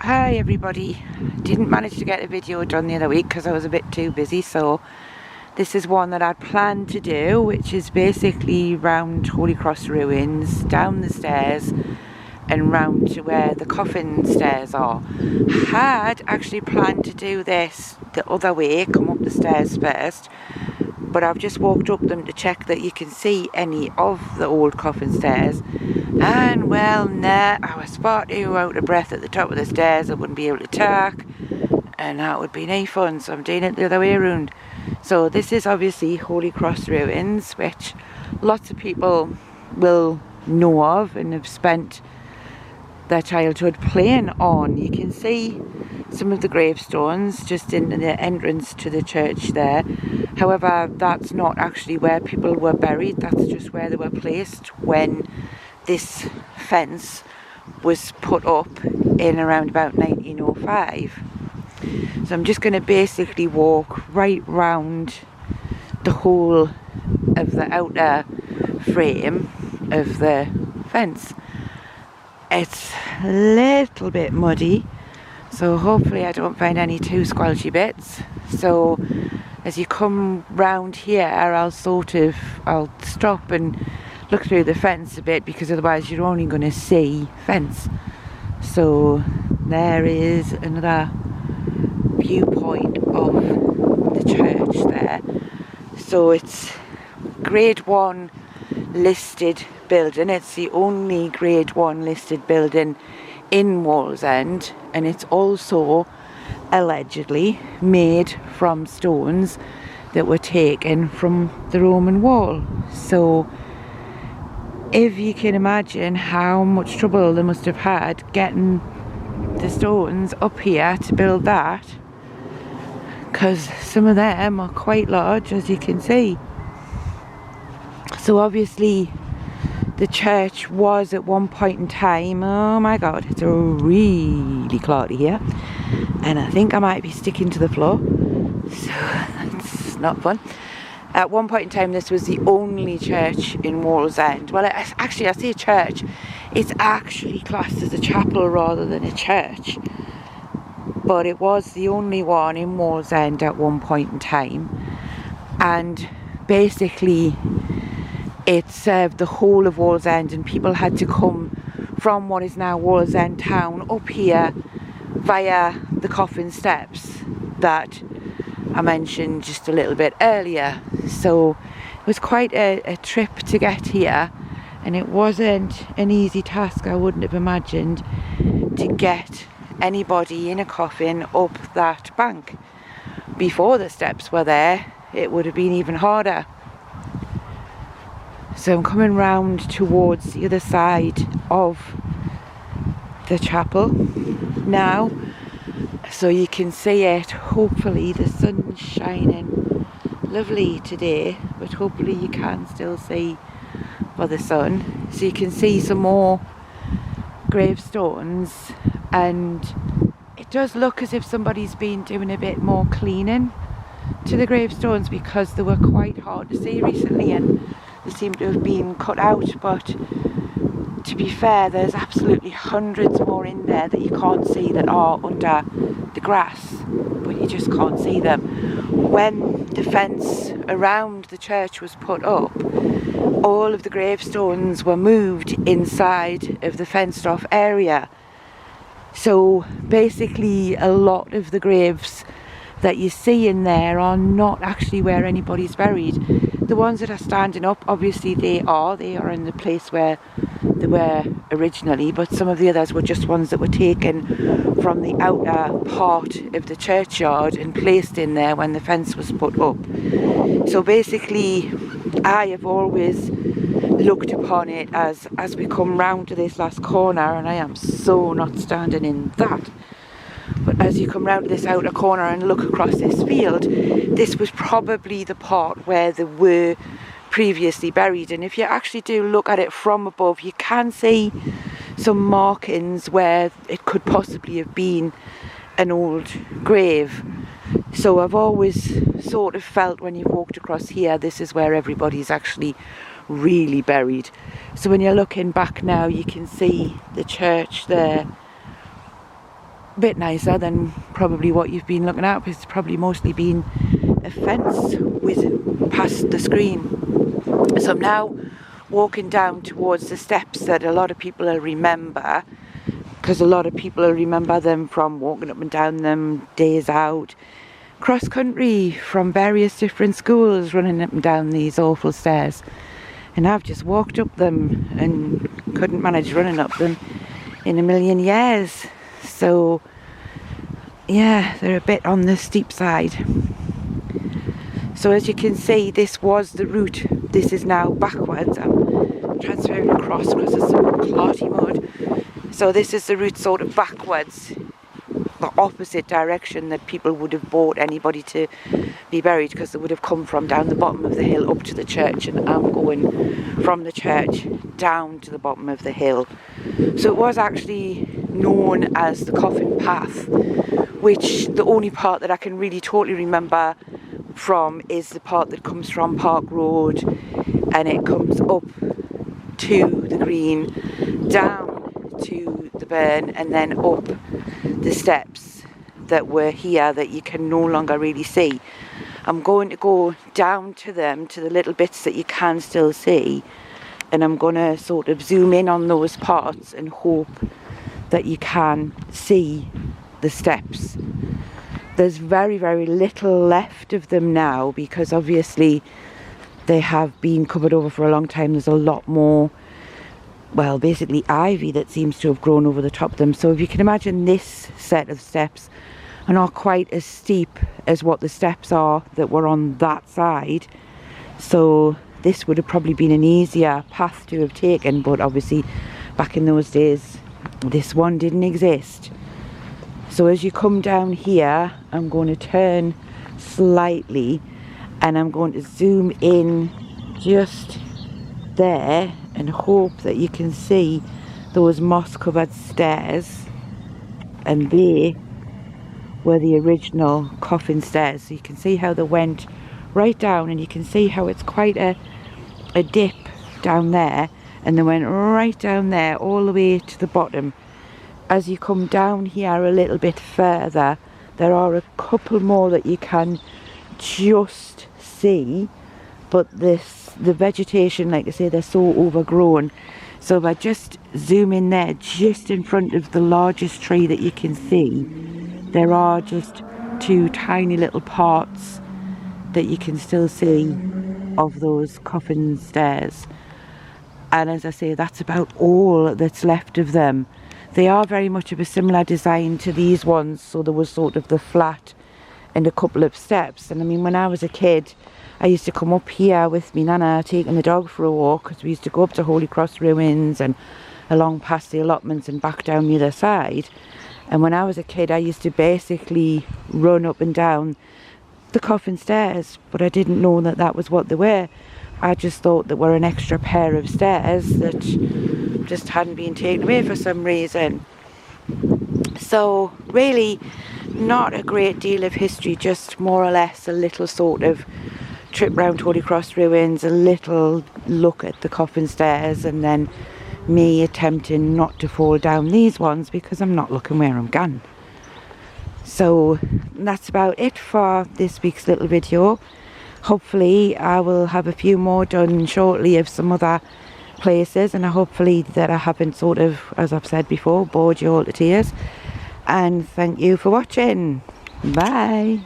Hi everybody. Didn't manage to get a video done the other week because I was a bit too busy, so this is one that I'd planned to do, which is basically round Holy Cross ruins, down the stairs and round to where the Coffin Stairs are. I had actually planned to do this the other way, come up the stairs first, but I've just walked up them to check that you can see any of the old Coffin Stairs, and well, nah, I was far too out of breath at the top of the stairs. I wouldn't be able to talk, and that would be no fun, so I'm doing it the other way around. So this is obviously Holy Cross ruins, which lots of people will know of and have spent their childhood playing on. You can see some of the gravestones just in the entrance to the church there. However, that's not actually where people were buried, that's just where they were placed when this fence was put up in around about 1905. So I'm just going to basically walk right round the whole of the outer frame of the fence. It's a little bit muddy, so hopefully I don't find any too squelchy bits. So as you come round here, I'll stop and look through the fence a bit, because otherwise you're only going to see fence. So there is another viewpoint of the church there. So it's grade 1 listed building. It's the only grade 1 listed building in Wallsend, and it's also allegedly made from stones that were taken from the Roman wall. So if you can imagine how much trouble they must have had getting the stones up here to build that, because some of them are quite large, as you can see. So obviously the church was at one point in time, oh my god, it's really cloudy here, and I think I might be sticking to the floor, so that's not fun. At one point in time, this was the only church in Wallsend. Well, actually, I say church, it's actually classed as a chapel rather than a church, but it was the only one in Wallsend at one point in time. And basically it served the whole of Wallsend, and people had to come from what is now Wallsend town up here via the Coffin Steps that I mentioned just a little bit earlier. So it was quite a trip to get here, and it wasn't an easy task, I wouldn't have imagined, to get anybody in a coffin up that bank. Before the steps were there, it would have been even harder. So I'm coming round towards the other side of the chapel now, so you can see it. Hopefully the sun's shining lovely today, but hopefully you can still see for the sun. So you can see some more gravestones, and it does look as if somebody's been doing a bit more cleaning to the gravestones, because they were quite hard to see recently and they seem to have been cut out. But to be fair, there's absolutely hundreds more in there that you can't see, that are under the grass, but you just can't see them. When the fence around the church was put up, all of the gravestones were moved inside of the fenced off area. So basically a lot of the graves that you see in there are not actually where anybody's buried. The ones that are standing up, obviously they are in the place where they were originally, but some of the others were just ones that were taken from the outer part of the churchyard and placed in there when the fence was put up. So basically I have always looked upon it as we come round to this last corner, and I am so not standing in that, but as you come round to this outer corner and look across this field, this was probably the part where they were previously buried. And if you actually do look at it from above, you can see some markings where it could possibly have been an old grave. So I've always sort of felt, when you've walked across here, this is where everybody's actually really buried. So when you're looking back now, you can see the church there a bit nicer than probably what you've been looking at, because it's probably mostly been a fence whizzing past the screen. So I'm now walking down towards the steps that a lot of people will remember, because a lot of people will remember them from walking up and down them days out, cross country from various different schools, running up and down these awful stairs. And I've just walked up them and couldn't manage running up them in a million years. So yeah, they're a bit on the steep side. So as you can see, this was the route. This is now backwards. I'm transferring across because there's some clotty mud. So this is the route sort of backwards, the opposite direction that people would have brought anybody to be buried, because they would have come from down the bottom of the hill up to the church, and I'm going from the church down to the bottom of the hill. So it was actually known as the Coffin Path, which the only part that I can really totally remember from is the part that comes from Park Road, and it comes up to the green, down to the burn, and then up the steps that were here that you can no longer really see. I'm going to go down to them, to the little bits that you can still see, and I'm going to sort of zoom in on those parts and hope that you can see the steps. There's very, very little left of them now, because obviously they have been covered over for a long time. There's a lot more, well, basically ivy that seems to have grown over the top of them. So if you can imagine, this set of steps are not quite as steep as what the steps are that were on that side. So this would have probably been an easier path to have taken, but obviously back in those days this one didn't exist. So as you come down here, I'm going to turn slightly and I'm going to zoom in just there and hope that you can see those moss covered stairs, and they were the original Coffin Stairs. So you can see how they went right down, and you can see how it's quite a dip down there, and they went right down there all the way to the bottom. As you come down here a little bit further, there are a couple more that you can just see, but the vegetation, like I say, they're so overgrown. So if I just zoom in there, just in front of the largest tree that you can see, there are just two tiny little parts that you can still see of those Coffin Stairs. And as I say, that's about all that's left of them. They are very much of a similar design to these ones, so there was sort of the flat and a couple of steps. And I mean, when I was a kid, I used to come up here with me nana, taking the dog for a walk, because we used to go up to Holy Cross ruins and along past the allotments and back down the other side. And when I was a kid, I used to basically run up and down the Coffin Stairs, but I didn't know that that was what they were. I just thought they were an extra pair of stairs that just hadn't been taken away for some reason. So really not a great deal of history, just more or less a little sort of trip round Holy Cross ruins, a little look at the Coffin Stairs, and then me attempting not to fall down these ones because I'm not looking where I'm going. So that's about it for this week's little video. Hopefully I will have a few more done shortly of some other places, and hopefully that I haven't sort of, as I've said before, bored you all to tears. And thank you for watching. Bye.